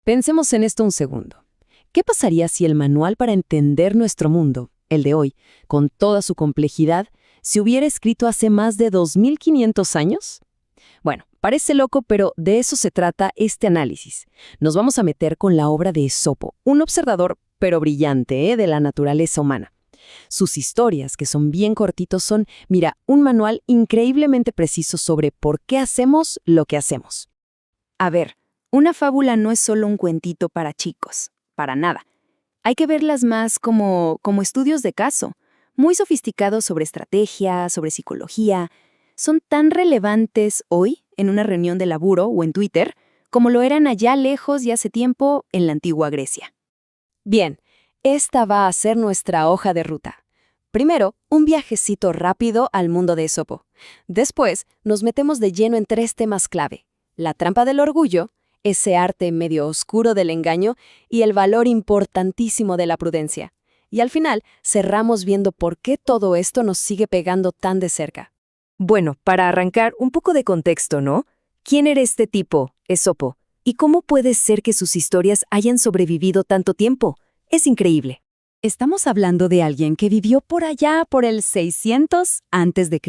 Pensemos en esto un segundo. ¿Qué pasaría si el manual para entender nuestro mundo, el de hoy, con toda su complejidad, se hubiera escrito hace más de 2500 años? Bueno, parece loco, pero de eso se trata este análisis. Nos vamos a meter con la obra de Esopo, un observador, pero brillante, de la naturaleza humana. Sus historias, que son bien cortitos, son, mira, un manual increíblemente preciso sobre por qué hacemos lo que hacemos. A ver, una fábula no es solo un cuentito para chicos, para nada. Hay que verlas más como estudios de caso, muy sofisticados sobre estrategia, sobre psicología. Son tan relevantes hoy, en una reunión de laburo o en Twitter, como lo eran allá lejos y hace tiempo en la antigua Grecia. Bien, esta va a ser nuestra hoja de ruta. Primero, un viajecito rápido al mundo de Esopo. Después, nos metemos de lleno en 3 temas clave: la trampa del orgullo, ese arte medio oscuro del engaño y el valor importantísimo de la prudencia. Y al final, cerramos viendo por qué todo esto nos sigue pegando tan de cerca. Bueno, para arrancar, un poco de contexto, ¿no? ¿Quién era este tipo, Esopo? ¿Y cómo puede ser que sus historias hayan sobrevivido tanto tiempo? Es increíble. Estamos hablando de alguien que vivió por allá por el 600 a.C.,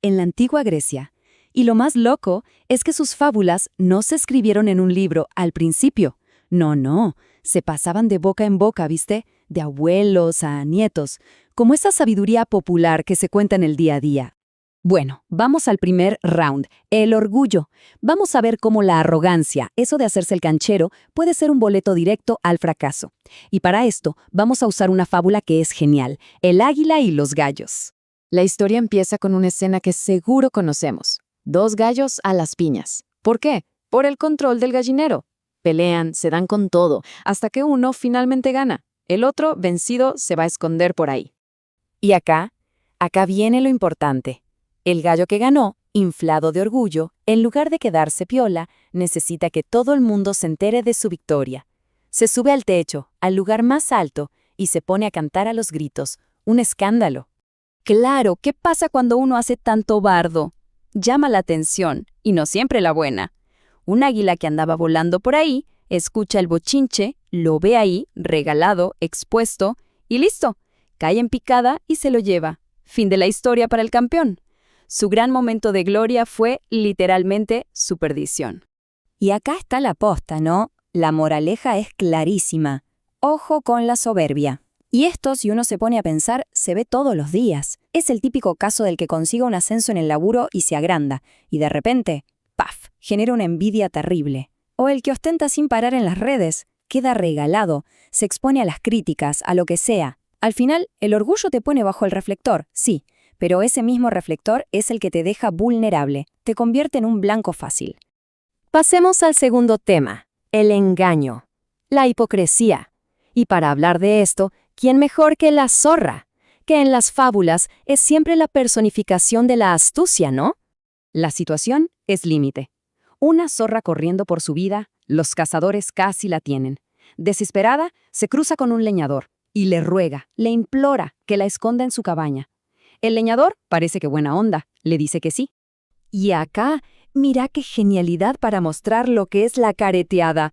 en la antigua Grecia. Y lo más loco es que sus fábulas no se escribieron en un libro al principio. No, se pasaban de boca en boca, ¿viste? De abuelos a nietos, como esa sabiduría popular que se cuenta en el día a día. Bueno, vamos al primer round, el orgullo. Vamos a ver cómo la arrogancia, eso de hacerse el canchero, puede ser un boleto directo al fracaso. Y para esto, vamos a usar una fábula que es genial, el águila y los gallos. La historia empieza con una escena que seguro conocemos. 2 gallos a las piñas. ¿Por qué? Por el control del gallinero. Pelean, se dan con todo, hasta que uno finalmente gana. El otro, vencido, se va a esconder por ahí. Y acá viene lo importante. El gallo que ganó, inflado de orgullo, en lugar de quedarse piola, necesita que todo el mundo se entere de su victoria. Se sube al techo, al lugar más alto, y se pone a cantar a los gritos. Un escándalo. Claro, ¿qué pasa cuando uno hace tanto bardo? Llama la atención, y no siempre la buena. Un águila que andaba volando por ahí, escucha el bochinche, lo ve ahí, regalado, expuesto, y listo. Cae en picada y se lo lleva. Fin de la historia para el campeón. Su gran momento de gloria fue, literalmente, su perdición. Y acá está la posta, ¿no? La moraleja es clarísima. Ojo con la soberbia. Y esto, si uno se pone a pensar, se ve todos los días. Es el típico caso del que consigue un ascenso en el laburo y se agranda, y de repente, ¡paf!, genera una envidia terrible. O el que ostenta sin parar en las redes, queda regalado, se expone a las críticas, a lo que sea. Al final, el orgullo te pone bajo el reflector, sí, pero ese mismo reflector es el que te deja vulnerable, te convierte en un blanco fácil. Pasemos al segundo tema, el engaño, la hipocresía. Y para hablar de esto, ¿quién mejor que la zorra? Que en las fábulas es siempre la personificación de la astucia, ¿no? La situación es límite. Una zorra corriendo por su vida, los cazadores casi la tienen. Desesperada, se cruza con un leñador y le ruega, le implora que la esconda en su cabaña. El leñador, parece que buena onda, le dice que sí. Y acá, mira qué genialidad para mostrar lo que es la careteada.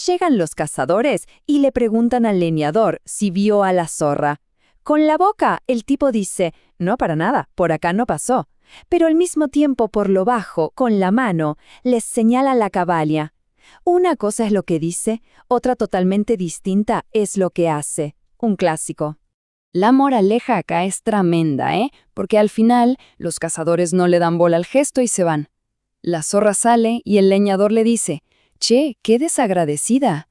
Llegan los cazadores y le preguntan al leñador si vio a la zorra. Con la boca, el tipo dice, no para nada, por acá no pasó. Pero al mismo tiempo, por lo bajo, con la mano, les señala la cabaña. Una cosa es lo que dice, otra totalmente distinta es lo que hace. Un clásico. La moraleja acá es tremenda, porque al final los cazadores no le dan bola al gesto y se van. La zorra sale y el leñador le dice, «Che, qué desagradecida».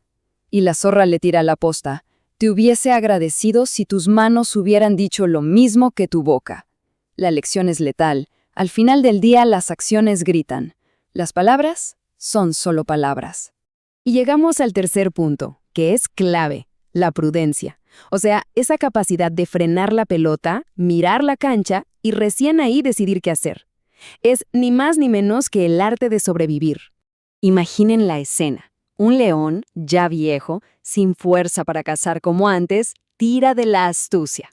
Y la zorra le tira la posta, «Te hubiese agradecido si tus manos hubieran dicho lo mismo que tu boca». La lección es letal. Al final del día las acciones gritan. Las palabras son solo palabras. Y llegamos al tercer punto, que es clave, la prudencia. O sea, esa capacidad de frenar la pelota, mirar la cancha y recién ahí decidir qué hacer. Es ni más ni menos que el arte de sobrevivir. Imaginen la escena. Un león, ya viejo, sin fuerza para cazar como antes, tira de la astucia.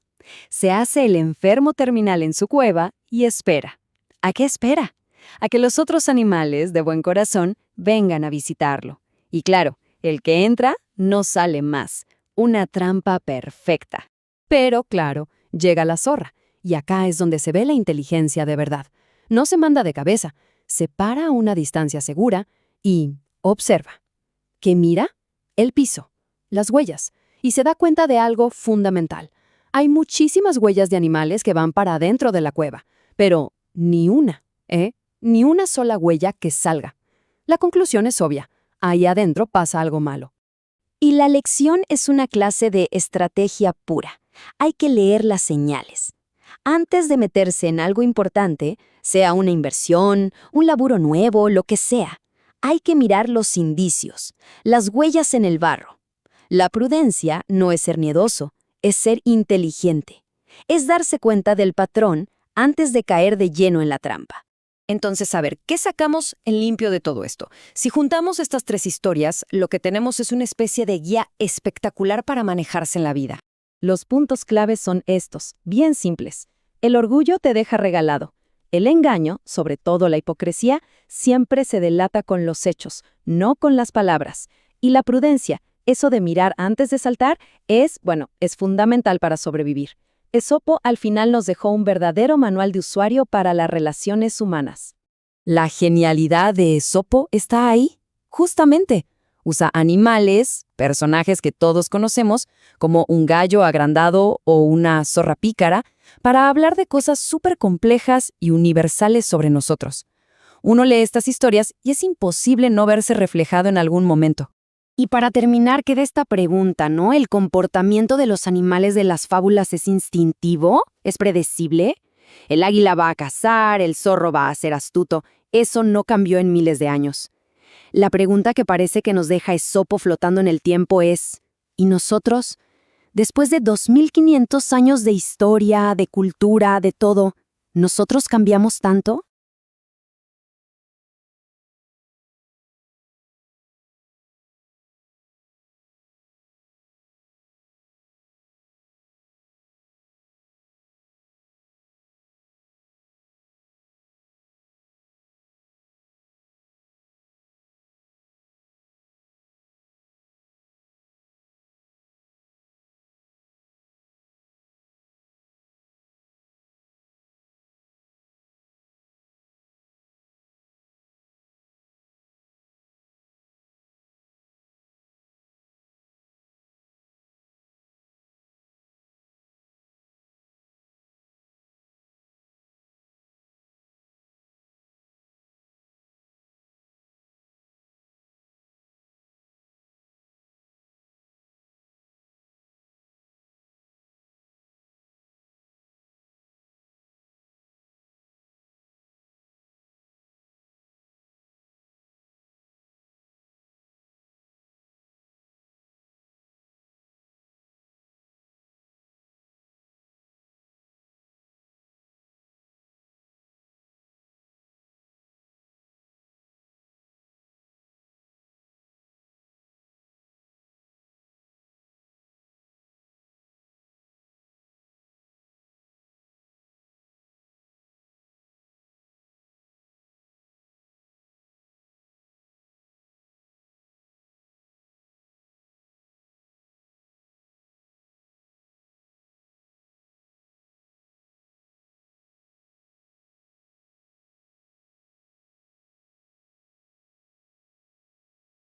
Se hace el enfermo terminal en su cueva y espera. ¿A qué espera? A que los otros animales de buen corazón vengan a visitarlo. Y claro, El que entra no sale más. Una trampa perfecta. Pero, claro, llega la zorra. Y acá es donde se ve la inteligencia de verdad. No se manda de cabeza, se para a una distancia segura y observa. ¿Qué mira? El piso, las huellas, y se da cuenta de algo fundamental. Hay muchísimas huellas de animales que van para adentro de la cueva, pero ni una, ni una sola huella que salga. La conclusión es obvia, ahí adentro pasa algo malo. Y la lección es una clase de estrategia pura. Hay que leer las señales. Antes de meterse en algo importante, sea una inversión, un laburo nuevo, lo que sea, hay que mirar los indicios, las huellas en el barro. La prudencia no es ser miedoso, es ser inteligente. Es darse cuenta del patrón antes de caer de lleno en la trampa. Entonces, a ver, ¿qué sacamos en limpio de todo esto? Si juntamos estas tres historias, lo que tenemos es una especie de guía espectacular para manejarse en la vida. Los puntos claves son estos, bien simples. El orgullo te deja regalado. El engaño, sobre todo la hipocresía, siempre se delata con los hechos, no con las palabras. Y la prudencia, eso de mirar antes de saltar, es fundamental para sobrevivir. Esopo al final nos dejó un verdadero manual de usuario para las relaciones humanas. La genialidad de Esopo está ahí, justamente. Usa animales, personajes que todos conocemos, como un gallo agrandado o una zorra pícara, para hablar de cosas súper complejas y universales sobre nosotros. Uno lee estas historias y es imposible no verse reflejado en algún momento. Y para terminar, queda esta pregunta, ¿no? ¿El comportamiento de los animales de las fábulas es instintivo? ¿Es predecible? El águila va a cazar, el zorro va a ser astuto. Eso no cambió en miles de años. La pregunta que parece que nos deja Esopo flotando en el tiempo es, ¿y nosotros? Después de 2500 años de historia, de cultura, de todo, ¿nosotros cambiamos tanto?